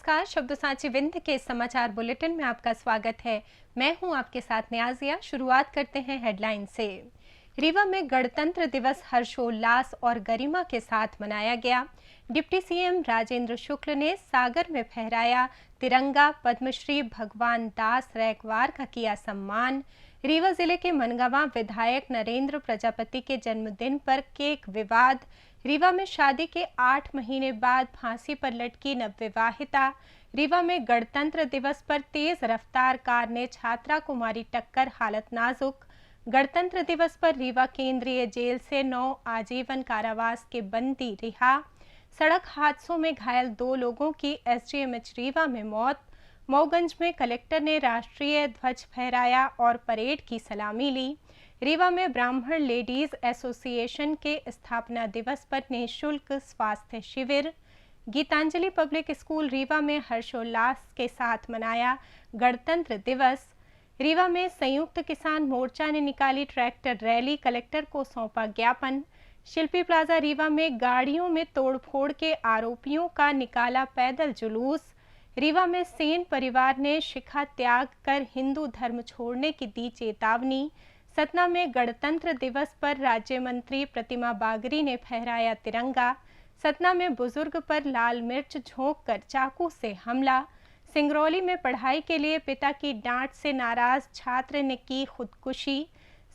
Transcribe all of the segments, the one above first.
नमस्कार। शब्द साची विंध्य के समाचार बुलेटिन में आपका स्वागत है। मैं हूं आपके साथ नियाजिया। शुरुआत करते हैं हेडलाइन से। रीवा में गणतंत्र दिवस हर्षोल्लास और गरिमा के साथ मनाया गया। डिप्टी सीएम राजेंद्र शुक्ल ने सागर में फहराया तिरंगा। पद्मश्री भगवान दास रैकवार का किया सम्मान। रीवा जिले के मनगावा विधायक नरेंद्र प्रजापति के जन्मदिन पर केक विवाद। रीवा में शादी के 8 महीने बाद फांसी पर लटकी नवविवाहिता। रीवा में गणतंत्र दिवस पर तेज रफ्तार कार ने छात्रा को मारी टक्कर, हालत नाजुक। गणतंत्र दिवस पर रीवा केंद्रीय जेल से 9 आजीवन कारावास के बंदी रिहा। सड़क हादसों में घायल 2 लोगों की एसडीएमएच रीवा में मौत। मऊगंज में कलेक्टर ने राष्ट्रीय ध्वज फहराया और परेड की सलामी ली। रीवा में ब्राह्मण लेडीज एसोसिएशन के स्थापना दिवस पर निःशुल्क स्वास्थ्य शिविर। गीतांजलि पब्लिक स्कूल रीवा में हर्षोल्लास के साथ मनाया गणतंत्र दिवस। रीवा में संयुक्त किसान मोर्चा ने निकाली ट्रैक्टर रैली, कलेक्टर को सौंपा ज्ञापन। शिल्पी प्लाजा रीवा में गाड़ियों में तोड़फोड़ के आरोपियों का निकाला पैदल जुलूस। रीवा में सेन परिवार ने शिखा त्याग कर हिंदू धर्म छोड़ने की दी चेतावनी। सतना में गणतंत्र दिवस पर राज्य मंत्री प्रतिमा बागरी ने फहराया तिरंगा। सतना में बुजुर्ग पर लाल मिर्च झोंककर चाकू से हमला। सिंगरौली में पढ़ाई के लिए पिता की डांट से नाराज छात्र ने की खुदकुशी।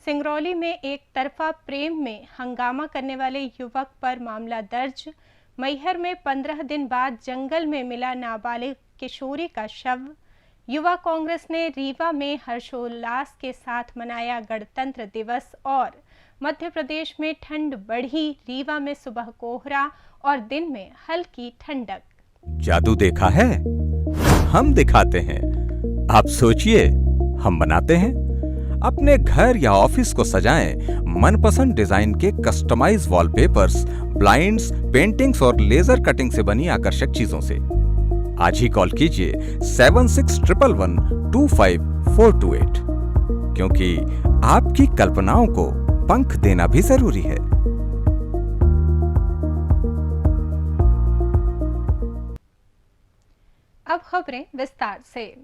सिंगरौली में एक तरफा प्रेम में हंगामा करने वाले युवक पर मामला दर्ज। मैहर में 15 दिन बाद जंगल में मिला नाबालिग किशोरी का शव। युवा कांग्रेस ने रीवा में हर्षोल्लास के साथ मनाया गणतंत्र दिवस। और मध्य प्रदेश में ठंड बढ़ी, रीवा में सुबह कोहरा और दिन में हल्की ठंडक। जादू देखा है, हम दिखाते हैं। आप सोचिए, हम बनाते हैं। अपने घर या ऑफिस को सजाएं मनपसंद डिजाइन के कस्टमाइज वॉलपेपर्स, ब्लाइंड्स, पेंटिंग्स और लेजर कटिंग से बनी आकर्षक चीजों से। आज ही कॉल कीजिए 7611125428, क्योंकि आपकी कल्पनाओं को पंख देना भी जरूरी है। अब खबरें विस्तार से।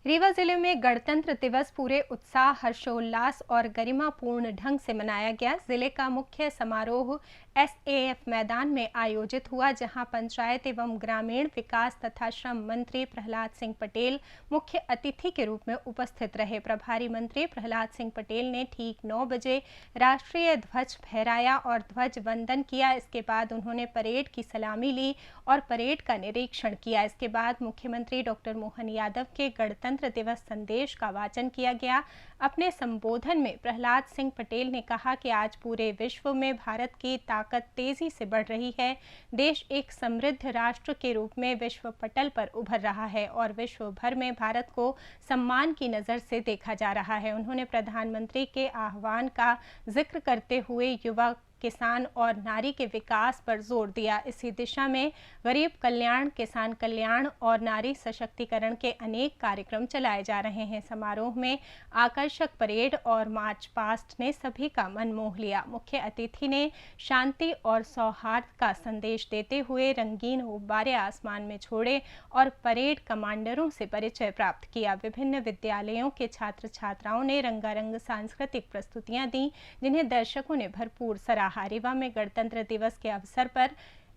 रीवा जिले में गणतंत्र दिवस पूरे उत्साह, हर्षोल्लास और गरिमापूर्ण ढंग से मनाया गया। जिले का मुख्य समारोह एसएएफ मैदान में आयोजित हुआ, जहां पंचायत एवं ग्रामीण विकास तथा श्रम मंत्री प्रहलाद सिंह पटेल मुख्य अतिथि के रूप में उपस्थित रहे। प्रभारी मंत्री प्रहलाद सिंह पटेल ने ठीक 9 बजे राष्ट्रीय ध्वज फहराया और ध्वज वंदन किया। इसके बाद उन्होंने परेड की सलामी ली और परेड का निरीक्षण किया। इसके बाद मुख्यमंत्री डॉक्टर मोहन यादव के गणतंत्र दिवस संदेश का वाचन किया गया। अपने संबोधन में प्रहलाद सिंह पटेल ने कहा कि आज पूरे विश्व में भारत की ताकत तेजी से बढ़ रही है। देश एक समृद्ध राष्ट्र के रूप में विश्व पटल पर उभर रहा है और विश्व भर में भारत को सम्मान की नज़र से देखा जा रहा है। उन्होंने प्रधानमंत्री के आह्वान का जिक्र करते हुए युवा, किसान और नारी के विकास पर जोर दिया। इसी दिशा में गरीब कल्याण, किसान कल्याण और नारी सशक्तिकरण के अनेक कार्यक्रम चलाए जा रहे हैं। समारोह में आकर्षक परेड और मार्च पास्ट ने सभी का मन मोह लिया। मुख्य अतिथि ने शांति और सौहार्द का संदेश देते हुए रंगीन गुब्बारे आसमान में छोड़े और परेड कमांडरों से परिचय प्राप्त किया। विभिन्न विद्यालयों के छात्र छात्राओं ने रंगारंग सांस्कृतिक प्रस्तुतियां दी, जिन्हें दर्शकों ने भरपूर सराहा। रीवा में गणतंत्र दिवस के अवसर पर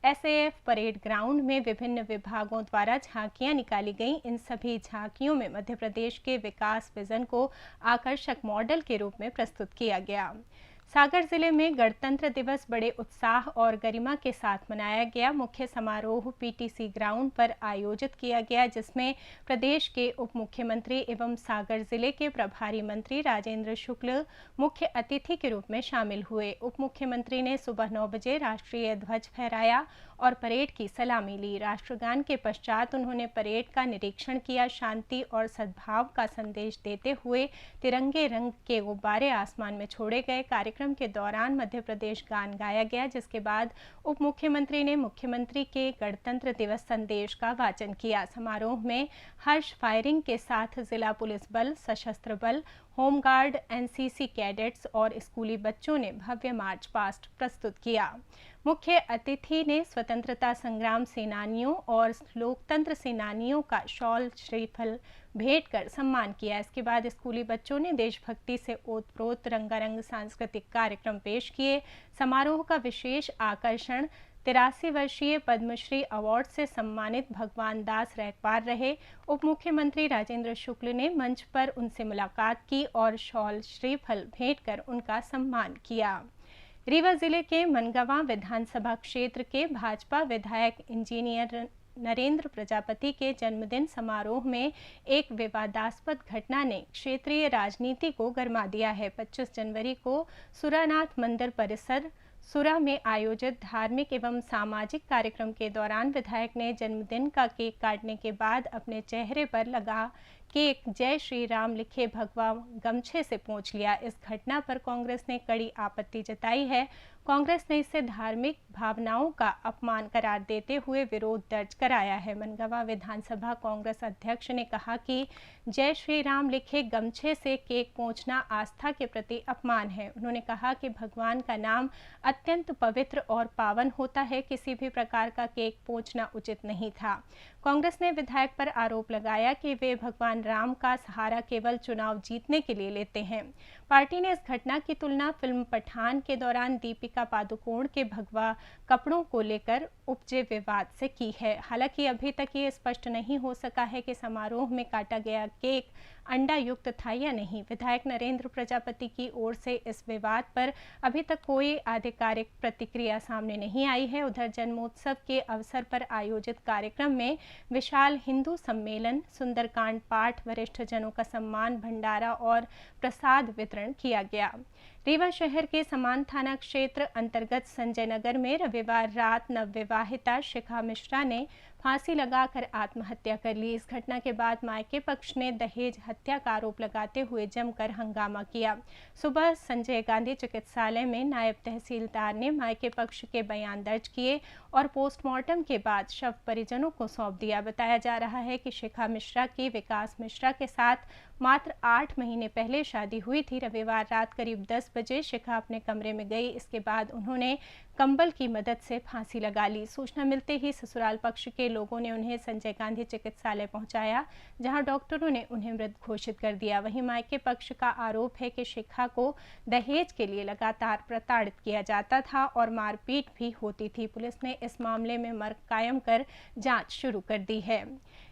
एसएएफ परेड ग्राउंड में विभिन्न विभागों द्वारा झांकियां निकाली गईं। इन सभी झांकियों में मध्य प्रदेश के विकास विजन को आकर्षक मॉडल के रूप में प्रस्तुत किया गया। सागर जिले में गणतंत्र दिवस बड़े उत्साह और गरिमा के साथ मनाया गया। मुख्य समारोह पीटीसी ग्राउंड पर आयोजित किया गया, जिसमें प्रदेश के उप मुख्यमंत्री एवं सागर जिले के प्रभारी मंत्री राजेंद्र शुक्ल मुख्य अतिथि के रूप में शामिल हुए। उप मुख्यमंत्री ने सुबह 9 बजे राष्ट्रीय ध्वज फहराया और परेड की सलामी ली। राष्ट्रगान के पश्चात उन्होंने परेड का निरीक्षण किया। शांति और सद्भाव का संदेश देते हुए तिरंगे रंग के गुब्बारे आसमान में छोड़े गए। कार्यक्रम के दौरान मध्य प्रदेश गान गाया गया, जिसके बाद उप मुख्यमंत्री ने मुख्यमंत्री के गणतंत्र दिवस संदेश का वाचन किया। समारोह में हर्ष फायरिंग के साथ जिला पुलिस बल, सशस्त्र बल, होमगार्ड, एनसीसी कैडेट्स और स्कूली बच्चों ने भव्य मार्च पास्ट प्रस्तुत किया। मुख्य अतिथि ने स्वतंत्रता संग्राम सेनानियों और लोकतंत्र सेनानियों का शॉल श्रीफल भेंट कर सम्मान किया। इसके बाद स्कूली बच्चों ने देशभक्ति से ओतप्रोत रंगारंग सांस्कृतिक कार्यक्रम पेश किए। समारोह का विशेष आकर्षण 83 वर्षीय पद्मश्री अवार्ड से सम्मानित भगवान दास रैकवार रहे। उप मुख्यमंत्री राजेंद्र शुक्ल ने मंच पर उनसे मुलाकात की और शॉल श्रीफल भेंट कर उनका सम्मान किया। रीवा जिले के मनगवा विधानसभा क्षेत्र के भाजपा विधायक इंजीनियर नरेंद्र प्रजापति के जन्मदिन समारोह में एक विवादास्पद घटना ने क्षेत्रीय राजनीति को गरमा दिया है। 25 जनवरी को सुरानाथ मंदिर परिसर सुरा में आयोजित धार्मिक एवं सामाजिक कार्यक्रम के दौरान विधायक ने जन्मदिन का केक काटने के बाद अपने चेहरे पर लगा केक जय श्री राम लिखे भगवा गमछे से पोंछ लिया। इस घटना पर कांग्रेस ने कड़ी आपत्ति जताई है। कांग्रेस ने इसे धार्मिक भावनाओं का अपमान करार देते हुए विरोध दर्ज कराया है। मनगवा विधानसभा कांग्रेस अध्यक्ष ने कहा कि जय श्री राम लिखे गमछे से केक पोंछना आस्था के प्रति अपमान है। उन्होंने कहा कि भगवान का नाम अत्यंत पवित्र और पावन होता है, किसी भी प्रकार का केक पोंछना उचित नहीं था। कांग्रेस ने विधायक पर आरोप लगाया कि वे भगवान राम का सहारा केवल चुनाव जीतने के लिए लेते हैं। पार्टी ने इस घटना की तुलना फिल्म पठान के दौरान दीपिका पादुकोण के भगवा कपड़ों को लेकर उपजे विवाद से की है। हालांकि अभी तक ये स्पष्ट नहीं हो सका है कि समारोह में काटा गया केक अंडा युक्त था या नहीं। विधायक नरेंद्र प्रजापति की ओर से इस विवाद पर अभी तक कोई आधिकारिक प्रतिक्रिया सामने नहीं आई है। उधर जन्मोत्सव के अवसर पर आयोजित कार्यक्रम में विशाल हिंदू सम्मेलन, सुंदरकांड पाठ, वरिष्ठ जनों का सम्मान, भंडारा और प्रसाद वितरण किया गया। रीवा शहर के समान थाना क्षेत्र अंतर्गत संजय नगर में रविवार रात नवविवाहिता शिखा मिश्रा ने फांसी लगाकर आत्महत्या कर ली। इस घटना के बाद मायके पक्ष ने दहेज हत्या का आरोप लगाते हुए जमकर हंगामा किया। सुबह संजय गांधी चिकित्सालय में नायब तहसीलदार ने मायके पक्ष के बयान दर्ज किए और पोस्टमार्टम के बाद शव परिजनों को सौंप दिया। बताया जा रहा है कि शिखा मिश्रा की विकास मिश्रा के साथ मात्र 8 महीने पहले शादी हुई थी। रविवार रात करीब 10 बजे शिखा अपने कमरे में गई। इसके बाद उन्होंने कंबल की मदद से फांसी लगा ली। सूचना मिलते ही ससुराल पक्ष के लोगों ने उन्हें संजय गांधी चिकित्सालय पहुंचाया, जहां डॉक्टरों ने उन्हें मृत घोषित कर दिया। वहीं मायके पक्ष का आरोप है कि शिखा को दहेज के लिए लगातार प्रताड़ित किया जाता था और मारपीट भी होती थी। पुलिस ने इस मामले में मर्ग कायम कर जांच शुरू कर दी है।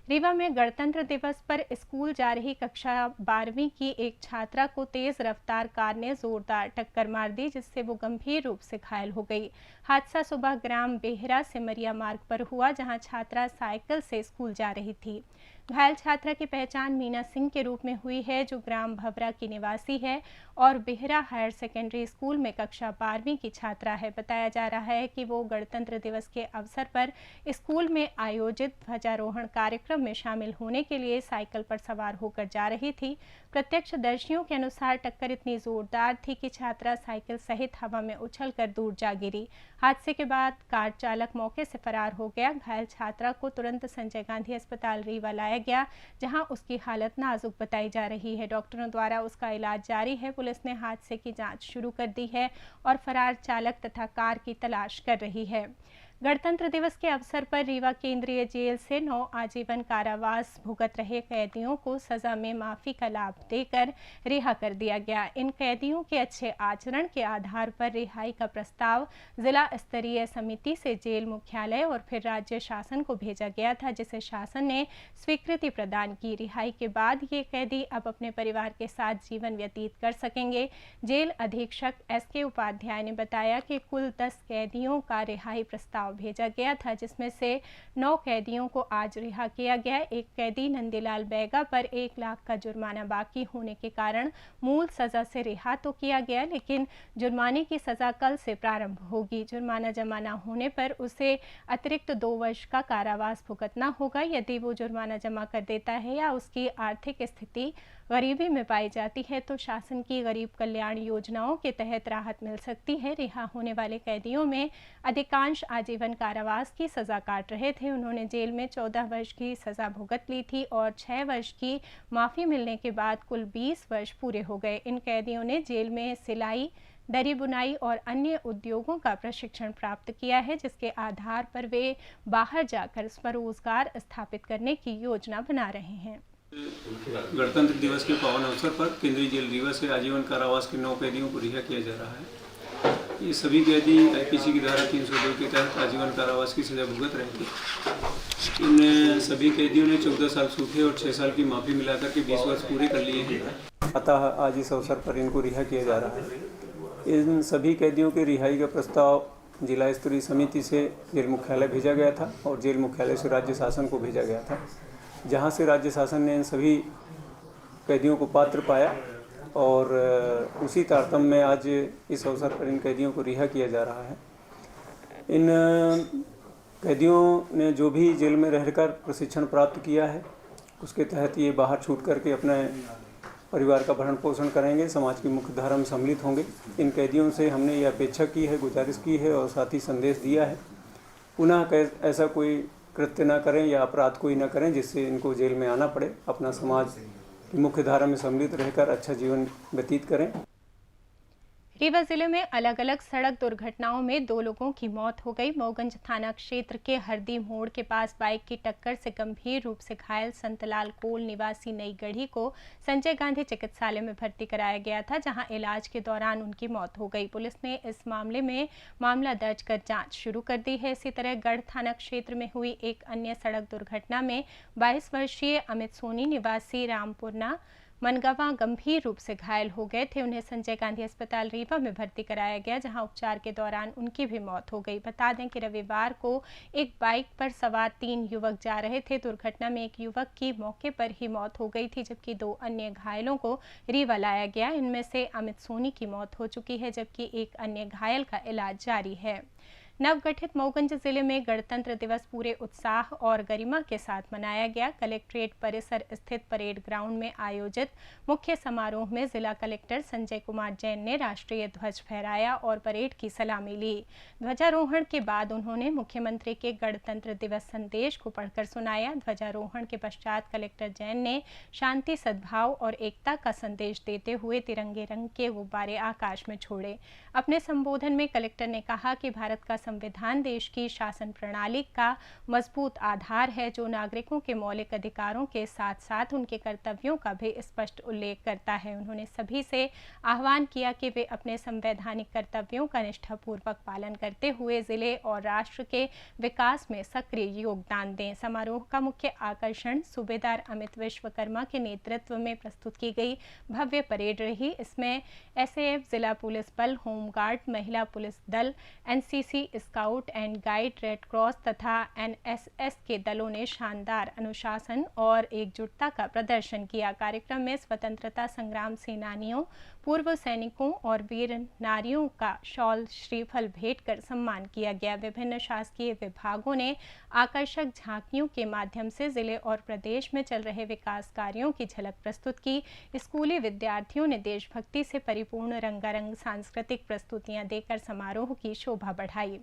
रीवा में गणतंत्र दिवस पर स्कूल जा रही कक्षा 12वीं की एक छात्रा को तेज रफ्तार कार ने जोरदार टक्कर मार दी, जिससे वो गंभीर रूप से घायल हो गई। हादसा सुबह ग्राम बेहरा सिमरिया मार्ग पर हुआ, जहां छात्रा साइकिल से स्कूल जा रही थी। घायल छात्रा की पहचान मीना सिंह के रूप में हुई है, जो ग्राम भवरा की निवासी है और बेहरा हायर सेकेंडरी स्कूल में कक्षा 12वीं की छात्रा है। बताया जा रहा है कि वो गणतंत्र दिवस के अवसर पर स्कूल में आयोजित ध्वजारोहण कार्यक्रम में शामिल होने के लिए साइकिल पर सवार होकर जा रही थी। प्रत्यक्षदर्शियों के अनुसार टक्कर इतनी जोरदार थी कि छात्रा साइकिल सहित हवा में उछलकर दूर जा गिरी। हादसे के बाद कार चालक मौके से फरार हो गया। घायल छात्रा को तुरंत संजय गांधी अस्पताल रीवा लाया गया, जहां उसकी हालत नाजुक बताई जा रही है। डॉक्टरों द्वारा उसका इलाज जारी है। पुलिस ने हादसे की जांच शुरू कर दी है और फरार चालक तथा कार की तलाश कर रही है। गणतंत्र दिवस के अवसर पर रीवा केंद्रीय जेल से 9 आजीवन कारावास भुगत रहे कैदियों को सजा में माफी का लाभ देकर रिहा कर दिया गया। इन कैदियों के अच्छे आचरण के आधार पर रिहाई का प्रस्ताव जिला स्तरीय समिति से जेल मुख्यालय और फिर राज्य शासन को भेजा गया था, जिसे शासन ने स्वीकृति प्रदान की। रिहाई के बाद ये कैदी अब अपने परिवार के साथ जीवन व्यतीत कर सकेंगे। जेल अधीक्षक SK उपाध्याय ने बताया कि कुल 10 कैदियों का रिहाई प्रस्ताव भेजा गया था, जिसमें से 9 कैदियों को आज रिहा किया गया। एक कैदी नंदीलाल बैगा पर 1 लाख का जुर्माना बाकी होने के कारण मूल सजा से रिहा तो किया गया, लेकिन जुर्माने की सजा कल से प्रारंभ होगी। जुर्माना जमा न होने पर उसे अतिरिक्त 2 वर्ष का कारावास भुगतना होगा। यदि वो जुर्माना जमा कर देता है या उसकी आर्थिक स्थिति गरीबी में पाई जाती है तो शासन की गरीब कल्याण योजनाओं के तहत राहत मिल सकती है। रिहा होने वाले कैदियों में अधिकांश आजीवन कारावास की सजा काट रहे थे। उन्होंने जेल में 14 वर्ष की सजा भुगत ली थी और 6 वर्ष की माफ़ी मिलने के बाद कुल 20 वर्ष पूरे हो गए। इन कैदियों ने जेल में सिलाई, दरी बुनाई और अन्य उद्योगों का प्रशिक्षण प्राप्त किया है, जिसके आधार पर वे बाहर जाकर स्वरोजगार स्थापित करने की योजना बना रहे हैं। गणतंत्र दिवस के पावन अवसर पर केंद्रीय जेल रीवा से आजीवन कारावास के 9 कैदियों को रिहा किया जा रहा है। ये सभी कैदी आईपीसी की धारा 302 के तहत आजीवन कारावास की सजा भुगत रहे थे। इन सभी कैदियों ने 14 साल सूखे और 6 साल की माफ़ी मिलाकर के 20 वर्ष पूरे कर लिए हैं। अतः आज इस अवसर पर इनको रिहा किया जा रहा है। इन सभी कैदियों के रिहाई का प्रस्ताव जिला स्तरीय समिति से जेल मुख्यालय भेजा गया था और जेल मुख्यालय से राज्य शासन को भेजा गया था, जहां से राज्य शासन ने इन सभी कैदियों को पात्र पाया और उसी तारतम्य में आज इस अवसर पर इन कैदियों को रिहा किया जा रहा है। इन कैदियों ने जो भी जेल में रहकर प्रशिक्षण प्राप्त किया है, उसके तहत ये बाहर छूट करके अपने परिवार का भरण पोषण करेंगे, समाज की मुख्य धारा में सम्मिलित होंगे। इन कैदियों से हमने ये अपेक्षा की है, गुजारिश की है और साथ ही संदेश दिया है, पुनः ऐसा कोई कृत्य न करें या अपराध कोई न करें जिससे इनको जेल में आना पड़े। अपना समाज की मुख्य धारा में सम्मिलित रहकर अच्छा जीवन व्यतीत करें। रीवा जिले में अलग अलग सड़क दुर्घटनाओं में 2 लोगों की मौत हो गई। मऊगंज थाना क्षेत्र के हरदी मोड़ के पास बाइक की टक्कर से गंभीर रूप से घायल संतलाल कोल निवासी नई गढ़ी को संजय गांधी चिकित्सालय में भर्ती कराया गया था, जहां इलाज के दौरान उनकी मौत हो गई। पुलिस ने इस मामले में मामला दर्ज कर जांच शुरू कर दी है। इसी तरह गढ़ थाना क्षेत्र में हुई एक अन्य सड़क दुर्घटना में 22 वर्षीय अमित सोनी निवासी रामपुरना मनगवा गंभीर रूप से घायल हो गए थे। उन्हें संजय गांधी अस्पताल रीवा में भर्ती कराया गया, जहां उपचार के दौरान उनकी भी मौत हो गई। बता दें कि रविवार को एक बाइक पर सवार 3 युवक जा रहे थे। दुर्घटना में एक युवक की मौके पर ही मौत हो गई थी, जबकि 2 अन्य घायलों को रीवा लाया गया। इनमें से अमित सोनी की मौत हो चुकी है, जबकि एक अन्य घायल का इलाज जारी है। नवगठित मऊगंज जिले में गणतंत्र दिवस पूरे उत्साह और गरिमा के साथ मनाया गया। कलेक्ट्रेट परिसर स्थित परेड ग्राउंड में आयोजित मुख्य समारोह में जिला कलेक्टर संजय कुमार जैन ने राष्ट्रीय ध्वज फहराया और परेड की सलामी ली। ध्वजारोहण के बाद उन्होंने मुख्यमंत्री के गणतंत्र दिवस संदेश को पढ़कर सुनाया। ध्वजारोहण के पश्चात कलेक्टर जैन ने शांति, सद्भाव और एकता का संदेश देते हुए तिरंगे रंग के गुब्बारे आकाश में छोड़े। अपने संबोधन में कलेक्टर ने कहा कि भारत का संविधान देश की शासन प्रणाली का मजबूत आधार है, जो नागरिकों के मौलिक अधिकारों के साथ साथ उनके कर्तव्यों का भी स्पष्ट उल्लेख करता है। उन्होंने सभी से आह्वान किया कि वे अपने संवैधानिक कर्तव्यों का निष्ठापूर्वक पालन करते हुए जिले और राष्ट्र के विकास में सक्रिय योगदान दें। समारोह का मुख्य आकर्षण सूबेदार अमित विश्वकर्मा के नेतृत्व में प्रस्तुत की गई भव्य परेड रही। इसमें एसएएफ, जिला पुलिस बल, होमगार्ड, महिला पुलिस दल, NCC, scout and guide, red cross तथा एनएसएस के दलों ने शानदार अनुशासन और एकजुटता का प्रदर्शन किया। कार्यक्रम में स्वतंत्रता संग्राम सेनानियों, पूर्व सैनिकों और वीर नारियों का शॉल, श्रीफल भेंट कर सम्मान किया गया। विभिन्न शासकीय विभागों ने आकर्षक झांकियों के माध्यम से जिले और प्रदेश में चल रहे विकास कार्यों की झलक प्रस्तुत की। स्कूली विद्यार्थियों ने देशभक्ति से परिपूर्ण रंगारंग सांस्कृतिक प्रस्तुतियां देकर समारोह की शोभा बढ़ाई।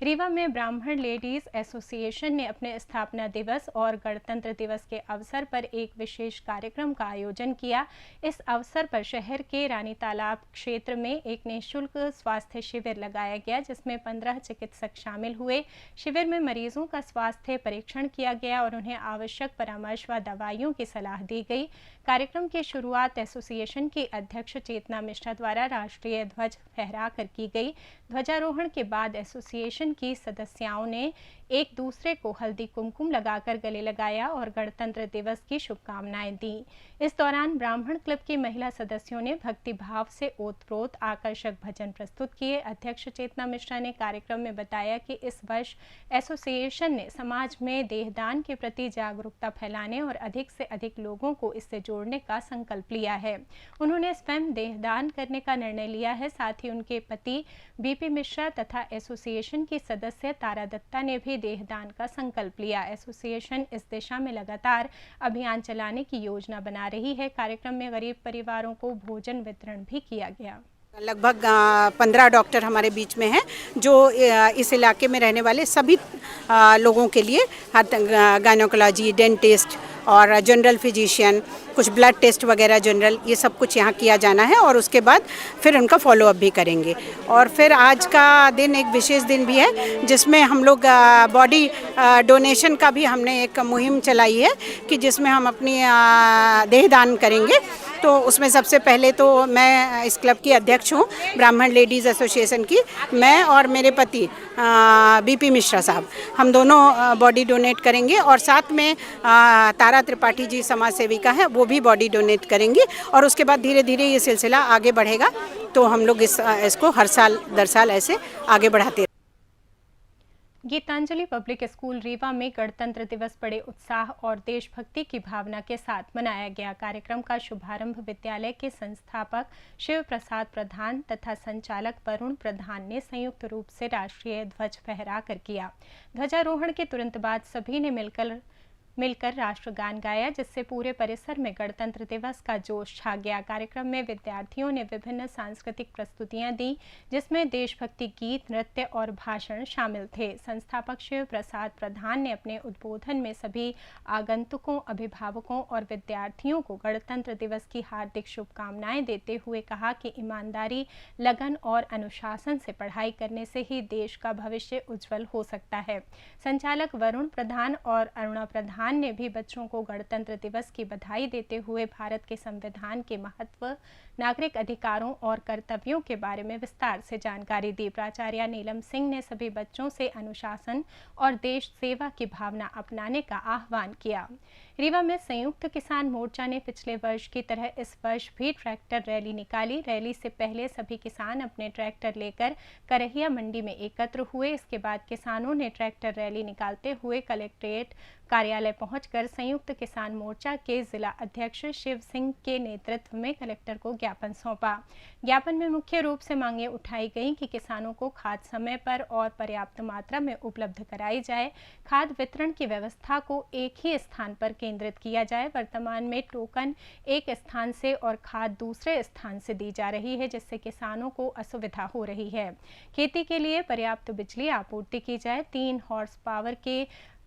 रीवा में ब्राह्मण लेडीज एसोसिएशन ने अपने स्थापना दिवस और गणतंत्र दिवस के अवसर पर एक विशेष कार्यक्रम का आयोजन किया। इस अवसर पर शहर के रानी तालाब क्षेत्र में एक निःशुल्क स्वास्थ्य शिविर लगाया गया, जिसमें 15 चिकित्सक शामिल हुए। शिविर में मरीजों का स्वास्थ्य परीक्षण किया गया और उन्हें आवश्यक परामर्श व दवाइयों की सलाह दी गई। कार्यक्रम की शुरुआत एसोसिएशन की अध्यक्ष चेतना मिश्रा द्वारा राष्ट्रीय ध्वज फहराकर की गई। ध्वजारोहण के बाद एसोसिएशन की सदस्यों ने एक दूसरे को हल्दी कुमकुम लगाकर गले लगाया और गणतंत्र दिवस की शुभकामनाएं दी। इस दौरान ब्राह्मण क्लब की महिला सदस्यों ने भक्ति भक्तिभाव से ओतप्रोत आकर्षक भजन प्रस्तुत किए। अध्यक्ष चेतना मिश्रा ने कार्यक्रम में बताया कि इस वर्ष एसोसिएशन ने समाज में देहदान के प्रति जागरूकता फैलाने और अधिक से अधिक लोगों को इससे जोड़ने का संकल्प लिया है। उन्होंने स्वयं देहदान करने का निर्णय लिया है। साथ ही उनके पति बीपी मिश्रा तथा एसोसिएशन की सदस्य तारा दत्ता ने भी देहदान का संकल्प लिया। एसोसिएशन इस दिशा में लगातार अभियान चलाने की योजना बना रही है। कार्यक्रम में गरीब परिवारों को भोजन वितरण भी किया गया। लगभग 15 डॉक्टर हमारे बीच में हैं जो इस इलाके में रहने वाले सभी लोगों के लिए गायनोकोलॉजी, डेंटिस्ट और जनरल फिजिशियन, कुछ ब्लड टेस्ट वगैरह जनरल, ये सब कुछ यहाँ किया जाना है और उसके बाद फिर उनका फॉलोअप भी करेंगे। और फिर आज का दिन एक विशेष दिन भी है जिसमें हम लोग बॉडी डोनेशन का भी हमने एक मुहिम चलाई है कि जिसमें हम अपनी देहदान करेंगे। तो उसमें सबसे पहले तो मैं इस क्लब की अध्यक्ष हूँ, ब्राह्मण लेडीज़ एसोसिएशन की। मैं और मेरे पति बीपी मिश्रा साहब, हम दोनों बॉडी डोनेट करेंगे और साथ में तारा त्रिपाठी जी समाज सेविका है, वो भी बॉडी डोनेट करेंगी। और उसके बाद धीरे धीरे ये सिलसिला आगे बढ़ेगा। तो हम लोग इसको हर साल दर साल ऐसे आगे बढ़ाते हैं। गीतांजलि पब्लिक स्कूल रीवा में गणतंत्र दिवस बड़े उत्साह और देशभक्ति की भावना के साथ मनाया गया। कार्यक्रम का शुभारंभ विद्यालय के संस्थापक शिव प्रसाद प्रधान तथा संचालक वरुण प्रधान ने संयुक्त रूप से राष्ट्रीय ध्वज फहराकर किया। ध्वजारोहण के तुरंत बाद सभी ने मिलकर राष्ट्रगान गाया, जिससे पूरे परिसर में गणतंत्र दिवस का जोश छा गया। कार्यक्रम में विद्यार्थियों ने विभिन्न सांस्कृतिक प्रस्तुतियां दी, जिसमें देशभक्ति गीत, नृत्य और भाषण शामिल थे। संस्थापक शिव प्रसाद प्रधान ने अपने उद्बोधन में सभी आगंतुकों, अभिभावकों और विद्यार्थियों को गणतंत्र दिवस की हार्दिक शुभकामनाएं देते हुए कहा कि ईमानदारी, लगन और अनुशासन से पढ़ाई करने से ही देश का भविष्य उज्जवल हो सकता है। संचालक वरुण प्रधान और अरुणा प्रधान ने भी बच्चों को गणतंत्र दिवस की बधाई देते हुए भारत के संविधान के महत्व, नागरिक अधिकारों और कर्तव्यों के बारे में विस्तार से जानकारी दी। प्राचार्य नीलम सिंह ने सभी बच्चों से अनुशासन और देश सेवा की भावना अपनाने का आह्वान किया। रीवा में संयुक्त किसान मोर्चा ने पिछले वर्ष की तरह इस वर्ष भी ट्रैक्टर रैली निकाली। रैली से पहले सभी किसान अपने ट्रैक्टर लेकर करहिया मंडी में एकत्र हुए। इसके बाद किसानों ने ट्रैक्टर रैली निकालते हुए कलेक्ट्रेट कार्यालय पहुंचकर संयुक्त किसान मोर्चा के जिला अध्यक्ष शिव सिंह के नेतृत्व में कलेक्टर को ज्ञापन सौंपा। ज्ञापन में मुख्य रूप से मांगे उठाई गई कि किसानों को खाद समय पर और पर्याप्त मात्रा में उपलब्ध कराई जाए, खाद वितरण की व्यवस्था को एक ही स्थान पर केंद्रित किया जाए। वर्तमान में टोकन एक स्थान से और खाद दूसरे स्थान से दी जा रही है, जिससे किसानों को असुविधा हो रही है। खेती के लिए पर्याप्त बिजली आपूर्ति की जाए। 3 हॉर्स पावर के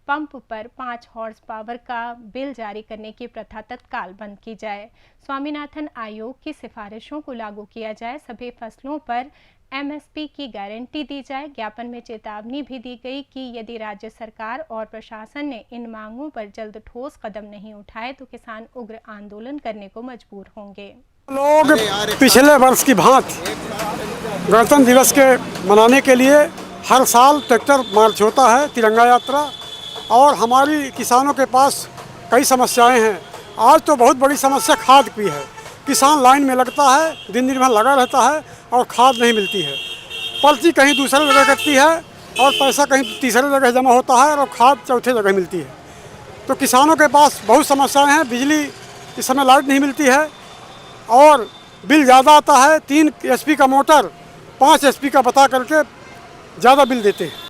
पंप पर 5 हॉर्स पावर का बिल जारी करने की प्रथा तत्काल बंद की जाए। स्वामीनाथन आयोग की सिफारिशों को लागू किया जाए। सभी फसलों पर एमएसपी की गारंटी दी जाए। ज्ञापन में चेतावनी भी दी गई कि यदि राज्य सरकार और प्रशासन ने इन मांगों पर जल्द ठोस कदम नहीं उठाए तो किसान उग्र आंदोलन करने को मजबूर होंगे। लोग पिछले वर्ष की भांति गणतंत्र दिवस के मनाने के लिए हर साल ट्रैक्टर मार्च होता है, तिरंगा यात्रा। और हमारी किसानों के पास कई समस्याएं हैं। आज तो बहुत बड़ी समस्या खाद की है। किसान लाइन में लगता है, दिन भर लगा रहता है और खाद नहीं मिलती है। पर्ची कहीं दूसरे जगह कटती है और पैसा कहीं तीसरे जगह जमा होता है और खाद चौथे जगह मिलती है। तो किसानों के पास बहुत समस्याएं हैं। बिजली इस समय लाइट नहीं मिलती है और बिल ज़्यादा आता है। 3 HP का मोटर 5 HP का बता करके ज़्यादा बिल देते हैं।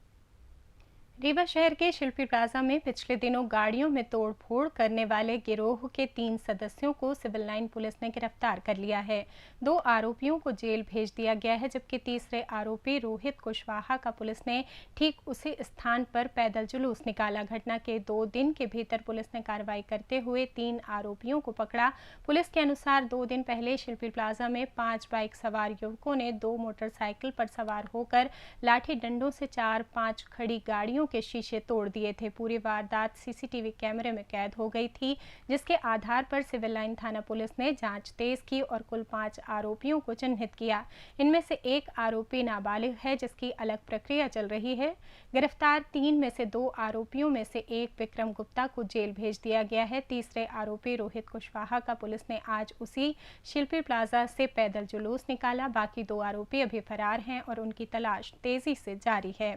रीवा शहर के शिल्पी प्लाजा में पिछले दिनों गाड़ियों में तोड़फोड़ करने वाले गिरोह के 3 सदस्यों को सिविल लाइन पुलिस ने गिरफ्तार कर लिया है। 2 आरोपियों को जेल भेज दिया गया है, जबकि तीसरे आरोपी रोहित कुशवाहा का पुलिस ने ठीक उसी स्थान पर पैदल जुलूस निकाला। घटना के 2 दिन के भीतर पुलिस ने कार्रवाई करते हुए 3 आरोपियों को पकड़ा। पुलिस के अनुसार 2 दिन पहले शिल्पी प्लाजा में 5 बाइक सवार युवकों ने 2 मोटरसाइकिल पर सवार होकर लाठी डंडों से 4-5 खड़ी गाड़ियों के शीशे तोड़ दिए थे। पूरी वारदात सीसीटीवी कैमरे में कैद हो गई थी, जिसके आधार पर सिविल लाइन थाना पुलिस ने जांच तेज की और कुल 5 आरोपियों को चिन्हित किया। इनमें से एक आरोपी नाबालिग है, जिसकी अलग प्रक्रिया चल रही है। गिरफ्तार 3 में से 2 आरोपियों में से एक विक्रम गुप्ता को जेल भेज दिया गया है। तीसरे आरोपी रोहित कुशवाहा का पुलिस ने आज उसी शिल्पी प्लाजा से पैदल जुलूस निकाला। बाकी 2 आरोपी अभी फरार हैं और उनकी तलाश तेजी से जारी है।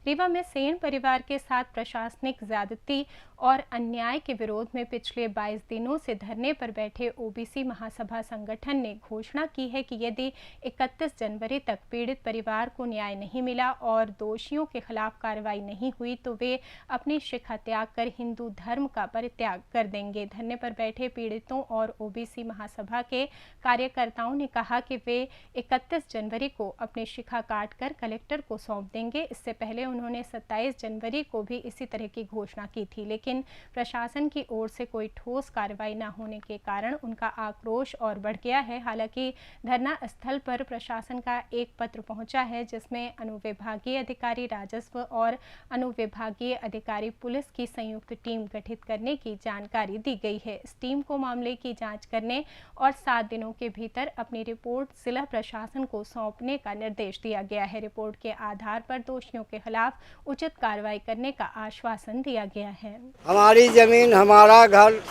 रीवा में सेन परिवार के साथ प्रशासनिक ज्यादती और अन्याय के विरोध में पिछले 22 दिनों से धरने पर बैठे ओबीसी महासभा संगठन ने घोषणा की है कि यदि 31 जनवरी तक पीड़ित परिवार को न्याय नहीं मिला और दोषियों के खिलाफ कार्रवाई नहीं हुई तो वे अपनी शिखा त्याग कर हिंदू धर्म का परित्याग कर देंगे। धरने पर बैठे पीड़ितों और ओबीसी महासभा के कार्यकर्ताओं ने कहा कि वे 31 जनवरी को अपनी शिखा काटकर कलेक्टर को सौंप देंगे। इससे पहले उन्होंने 27 जनवरी को भी इसी तरह की घोषणा की थी, लेकिन प्रशासन की ओर से कोई ठोस कार्रवाई न होने के कारण उनका आक्रोश और बढ़ गया है। हालांकि धरना स्थल पर प्रशासन का एक पत्र पहुंचा है, जिसमें अनुविभागीय अधिकारी राजस्व और अनुविभागीय अधिकारी पुलिस की संयुक्त टीम गठित करने की जानकारी दी गई है। इस टीम को मामले की जांच करने और 7 दिनों के भीतर अपनी रिपोर्ट जिला प्रशासन को सौंपने का निर्देश दिया गया है। रिपोर्ट के आधार पर दोषियों के खिलाफ उचित कार्रवाई करने का आश्वासन दिया गया है। हमारी जमीन, हमारा घर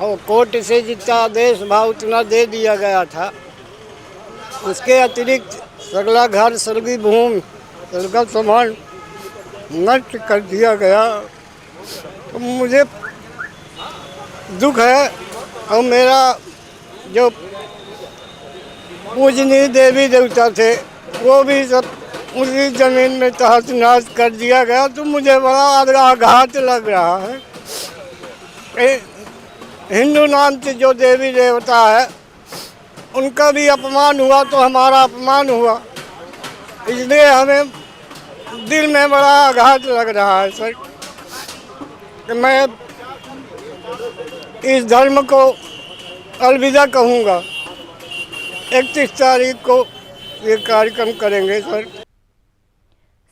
और कोर्ट से जितना आदेश भाव उतना दे दिया गया था। उसके अतिरिक्त सगला घर, सगली भूमि, सगला सामान नष्ट कर दिया गया। तो मुझे दुख है और मेरा जो पूजनीय देवी देवता थे वो भी सब उसी जमीन में तहस नहस कर दिया गया। तो मुझे बड़ा आघात लग रहा है। हिंदू नाम से जो देवी देवता है उनका भी अपमान हुआ तो हमारा अपमान हुआ, इसलिए हमें दिल में बड़ा आघात लग रहा है सर कि मैं इस धर्म को अलविदा कहूँगा। 31 तारीख को ये कार्यक्रम करेंगे सर।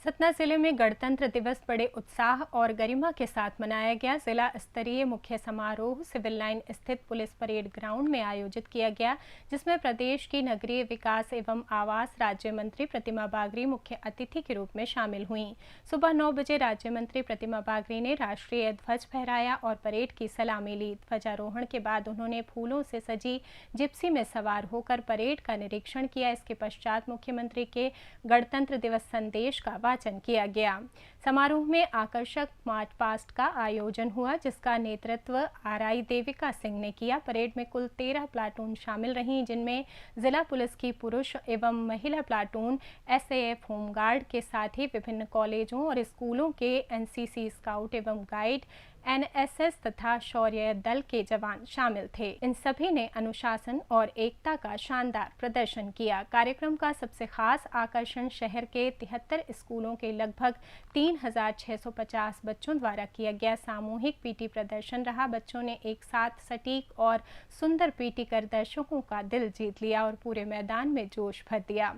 सतना जिले में गणतंत्र दिवस बड़े उत्साह और गरिमा के साथ मनाया गया। जिला स्तरीय मुख्य समारोह सिविल लाइन स्थित पुलिस परेड ग्राउंड में आयोजित किया गया, जिसमें प्रदेश की नगरीय विकास एवं आवास राज्य मंत्री प्रतिमा बागरी मुख्य अतिथि के रूप में शामिल हुईं। सुबह 9 बजे राज्य मंत्री प्रतिमा बागरी ने राष्ट्रीय ध्वज फहराया और परेड की सलामी ली। ध्वजारोहण के बाद उन्होंने फूलों से सजी जिप्सी में सवार होकर परेड का निरीक्षण किया। इसके पश्चात मुख्यमंत्री के गणतंत्र दिवस संदेश का वाचन किया गया। समारोह में आकर्षक मार्च पास्ट का आयोजन हुआ, जिसका नेतृत्व आरआई देविका सिंह ने किया। परेड में कुल 13 प्लाटून शामिल रहीं, जिनमें जिला पुलिस की पुरुष एवं महिला प्लाटून, एसएएफ होमगार्ड के साथ ही विभिन्न कॉलेजों और स्कूलों के एनसीसी स्काउट एवं गाइड, एनएसएस तथा शौर्य दल के जवान शामिल थे। इन सभी ने अनुशासन और एकता का शानदार प्रदर्शन किया। कार्यक्रम का सबसे खास आकर्षण शहर के 73 स्कूलों के लगभग 3650 बच्चों द्वारा किया गया सामूहिक पीटी प्रदर्शन रहा। बच्चों ने एक साथ सटीक और सुंदर पीटी कर दर्शकों का दिल जीत लिया और पूरे मैदान में जोश भर दिया।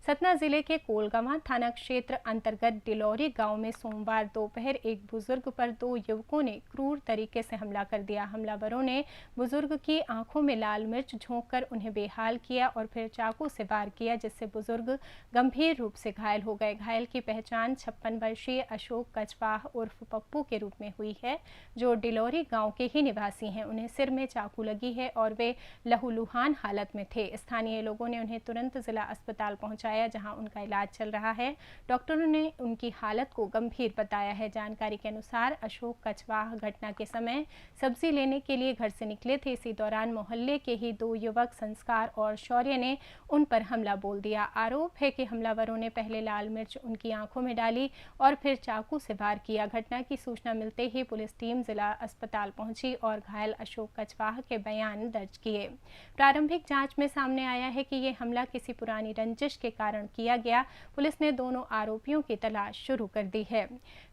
सतना जिले के कोलगांव थाना क्षेत्र अंतर्गत डिलौरी गांव में सोमवार दोपहर एक बुजुर्ग पर 2 युवकों ने क्रूर तरीके से हमला कर दिया। हमलावरों ने बुजुर्ग की आंखों में लाल मिर्च झोंककर उन्हें बेहाल किया और फिर चाकू से वार किया, जिससे बुजुर्ग गंभीर रूप से घायल हो गए। घायल की पहचान 56 वर्षीय अशोक कचवाह उर्फ पप्पू के रूप में हुई है, जो डिलौरी गांव के ही निवासी हैं। उन्हें सिर में चाकू लगी है और वे लहूलुहान हालत में थे। स्थानीय लोगों ने उन्हें तुरंत जिला अस्पताल पहुंचाया, जहां उनका इलाज चल रहा है। डॉक्टरों ने उनकी हालत को गंभीर बताया है। जानकारी के अनुसार अशोक कचवाह घटना के समय सब्जी लेने के लिए घर से निकले थे। इसी दौरान मोहल्ले के ही 2 युवक संस्कार और शौर्य ने उन पर हमला बोल दिया। आरोप है कि हमलावरों ने पहले लाल मिर्च उनकी आंखों में डाली और फिर चाकू से वार किया। घटना की सूचना मिलते ही पुलिस टीम जिला अस्पताल पहुंची और घायल अशोक कचवाह के बयान दर्ज किए। प्रारंभिक जांच में सामने आया है कि ये हमला किसी पुरानी रंजिश के कारण किया गया। पुलिस ने दोनों आरोपियों की तलाश शुरू कर दी है।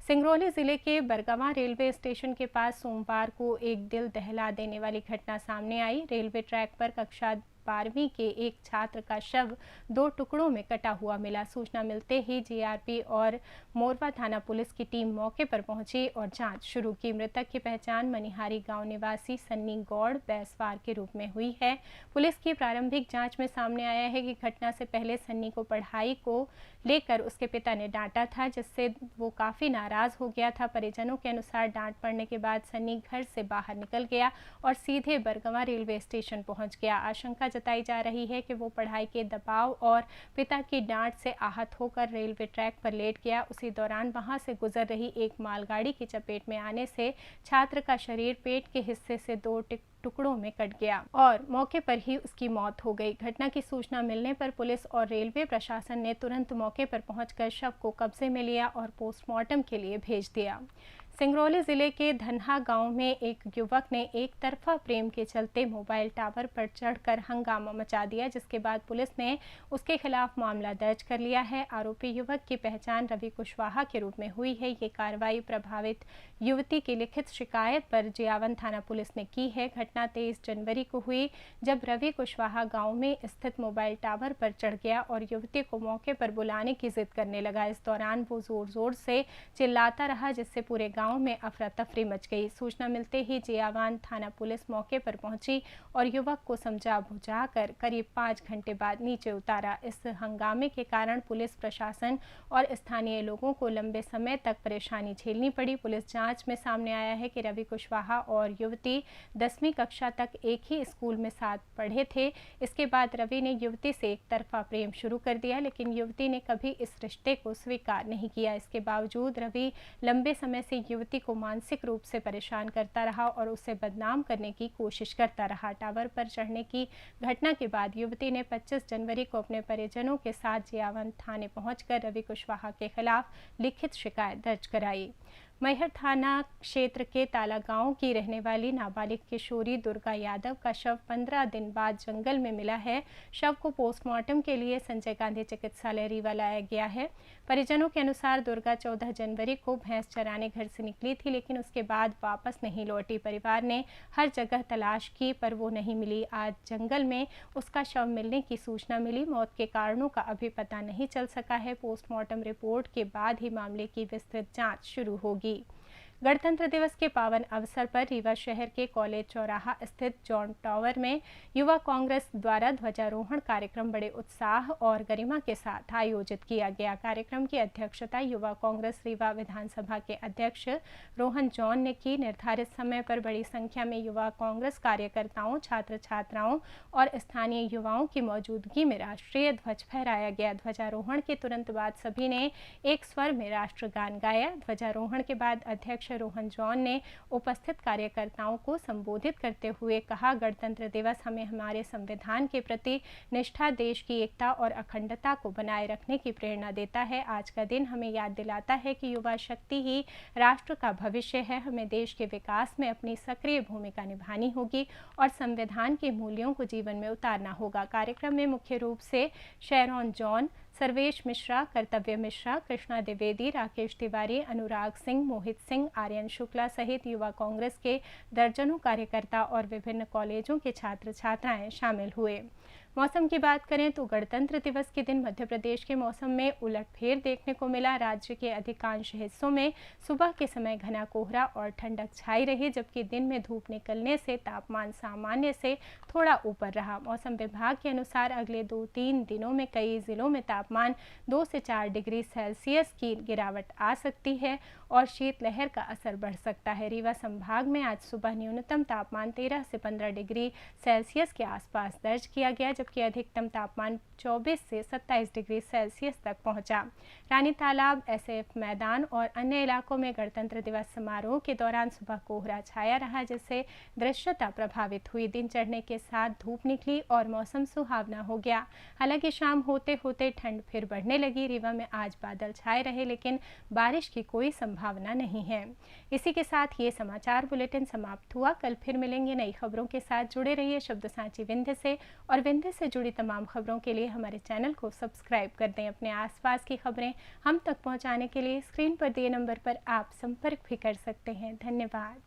सिंगरौली जिले के बरगवां रेलवे स्टेशन के पास सोमवार को एक दिल दहला देने वाली घटना सामने आई। रेलवे ट्रैक पर कक्षा 12वीं के एक छात्र का शव 2 टुकड़ों में कटा हुआ मिला। सूचना मिलते ही जीआरपी और मोरवा थाना पुलिस की टीम मौके पर पहुंची और जांच शुरू की। मृतक की पहचान मनिहारी गांव निवासी सन्नी गौड़ बैसवार के रूप में हुई है। पुलिस की प्रारंभिक जांच में सामने आया है कि घटना से पहले सन्नी को पढ़ाई को लेकर उसके पिता ने डांटा था, जिससे वो काफ़ी नाराज़ हो गया था। परिजनों के अनुसार डांट पड़ने के बाद सन्नी घर से बाहर निकल गया और सीधे बरगवां रेलवे स्टेशन पहुंच गया। आशंका जताई जा रही है कि वो पढ़ाई के दबाव और पिता की डांट से आहत होकर रेलवे ट्रैक पर लेट गया। उसी दौरान वहां से गुजर रही एक मालगाड़ी की चपेट में आने से छात्र का शरीर पेट के हिस्से से 2 टुकड़ों में कट गया और मौके पर ही उसकी मौत हो गई। घटना की सूचना मिलने पर पुलिस और रेलवे प्रशासन ने तुरंत मौके पर पहुंचकर शव को कब्जे में लिया और पोस्टमार्टम के लिए भेज दिया। सिंगरौली जिले के धन्हा गांव में एक युवक ने एक तरफा प्रेम के चलते मोबाइल टावर पर चढ़कर हंगामा मचा दिया, जिसके बाद पुलिस ने उसके खिलाफ मामला दर्ज कर लिया है। आरोपी युवक की पहचान रवि कुशवाहा के रूप में हुई है। ये कार्रवाई प्रभावित युवती की लिखित शिकायत पर जियावन थाना पुलिस ने की है। घटना 23 जनवरी को हुई, जब रवि कुशवाहा गाँव में स्थित मोबाइल टावर पर चढ़ गया और युवती को मौके पर बुलाने की जिद करने लगा। इस दौरान वो जोर जोर से चिल्लाता रहा, जिससे पूरे गांव में अफरा तफरी मच गई। सूचना मिलते ही जियावान थाना पुलिस मौके पर पहुंची और युवक को समझा बुझाकर करीब 5 घंटे बाद नीचे उतारा। इस हंगामे के कारण पुलिस प्रशासन और स्थानीय लोगों को लंबे समय तक परेशानी झेलनी पड़ी। पुलिस जांच में सामने आया है कि रवि कुशवाहा और युवती 10वीं कक्षा तक एक ही स्कूल में साथ पढ़े थे। इसके बाद रवि ने युवती से एक तरफा प्रेम शुरू कर दिया, लेकिन युवती ने कभी इस रिश्ते को स्वीकार नहीं किया। इसके बावजूद रवि लंबे समय से युवती को मानसिक रूप से परेशान करता रहा और उसे बदनाम करने की कोशिश करता रहा। टावर पर चढ़ने की घटना के बाद युवती ने 25 जनवरी को अपने परिजनों के साथ जियावन थाने पहुंचकर रवि कुशवाहा के खिलाफ लिखित शिकायत दर्ज कराई। मैहर थाना क्षेत्र के ताला गांव की रहने वाली नाबालिग किशोरी दुर्गा यादव का शव 15 दिन बाद जंगल में मिला है। शव को पोस्टमार्टम के लिए संजय गांधी चिकित्सालय रीवा लाया गया है। परिजनों के अनुसार दुर्गा 14 जनवरी को भैंस चराने घर से निकली थी, लेकिन उसके बाद वापस नहीं लौटी। परिवार ने हर जगह तलाश की पर वो नहीं मिली। आज जंगल में उसका शव मिलने की सूचना मिली। मौत के कारणों का अभी पता नहीं चल सका है। पोस्टमार्टम रिपोर्ट के बाद ही मामले की विस्तृत जांच शुरू होगी। गणतंत्र दिवस के पावन अवसर पर रीवा शहर के कॉलेज चौराहा स्थित जॉन टावर में युवा कांग्रेस द्वारा ध्वजारोहण कार्यक्रम बड़े उत्साह और गरिमा के साथ आयोजित किया गया। कार्यक्रम की अध्यक्षता युवा कांग्रेस रीवा विधानसभा के अध्यक्ष रोहन जॉन ने की। निर्धारित समय पर बड़ी संख्या में युवा कांग्रेस कार्यकर्ताओं, छात्र छात्राओं और स्थानीय युवाओं की मौजूदगी में राष्ट्रीय ध्वज फहराया गया। ध्वजारोहण के तुरंत बाद सभी ने एक स्वर में राष्ट्रगान गाया। ध्वजारोहण के बाद अध्यक्ष रोहन जॉन ने उपस्थित कार्यकर्ताओं को संबोधित करते हुए कहा, गणतंत्र दिवस हमें हमारे संविधान के प्रति निष्ठा, देश की एकता और अखंडता को बनाए रखने की प्रेरणा देता है। आज का दिन हमें याद दिलाता है कि युवा शक्ति ही राष्ट्र का भविष्य है। हमें देश के विकास में अपनी सक्रिय भूमिका निभानी होगी और संविधान के मूल्यों को जीवन में उतारना होगा। कार्यक्रम में मुख्य रूप से शेरॉन जॉन, सर्वेश मिश्रा, कर्तव्य मिश्रा, कृष्णा द्विवेदी, राकेश तिवारी, अनुराग सिंह, मोहित सिंह, आर्यन शुक्ला सहित युवा कांग्रेस के दर्जनों कार्यकर्ता और विभिन्न कॉलेजों के छात्र छात्राएं शामिल हुए। मौसम की बात करें तो गणतंत्र दिवस के दिन मध्य प्रदेश के मौसम में उलटफेर देखने को मिला। राज्य के अधिकांश हिस्सों में सुबह के समय घना कोहरा और ठंडक छाई रही, जबकि दिन में धूप निकलने से तापमान सामान्य से थोड़ा ऊपर रहा। मौसम विभाग के अनुसार अगले 2-3 दिनों में कई जिलों में तापमान 2 से 4 डिग्री सेल्सियस की गिरावट आ सकती है और शीतलहर का असर बढ़ सकता है। रीवा संभाग में आज सुबह न्यूनतम तापमान 13 से 15 डिग्री सेल्सियस के आसपास दर्ज किया गया, जबकि अधिकतम तापमान 24 से 27 डिग्री सेल्सियस तक पहुंचा। रानी तालाब, एसएएफ मैदान और अन्य इलाकों में गणतंत्र दिवस समारोह के दौरान सुबह कोहरा छाया रहा, जिससे दृश्यता प्रभावित हुई। दिन चढ़ने के साथ धूप निकली और मौसम सुहावना हो गया। हालांकि शाम होते होते ठंड फिर बढ़ने लगी। रीवा में आज बादल छाए रहे, लेकिन बारिश की कोई संभावना नहीं है। इसी के साथ ये समाचार बुलेटिन समाप्त हुआ। कल फिर मिलेंगे नई खबरों के साथ। जुड़े रहिए शब्द सांची विंध्य से और विंध्य से जुड़ी तमाम खबरों के लिए हमारे चैनल को सब्सक्राइब कर दें। अपने आसपास की खबरें हम तक पहुंचाने के लिए स्क्रीन पर दिए नंबर पर आप संपर्क भी कर सकते हैं। धन्यवाद।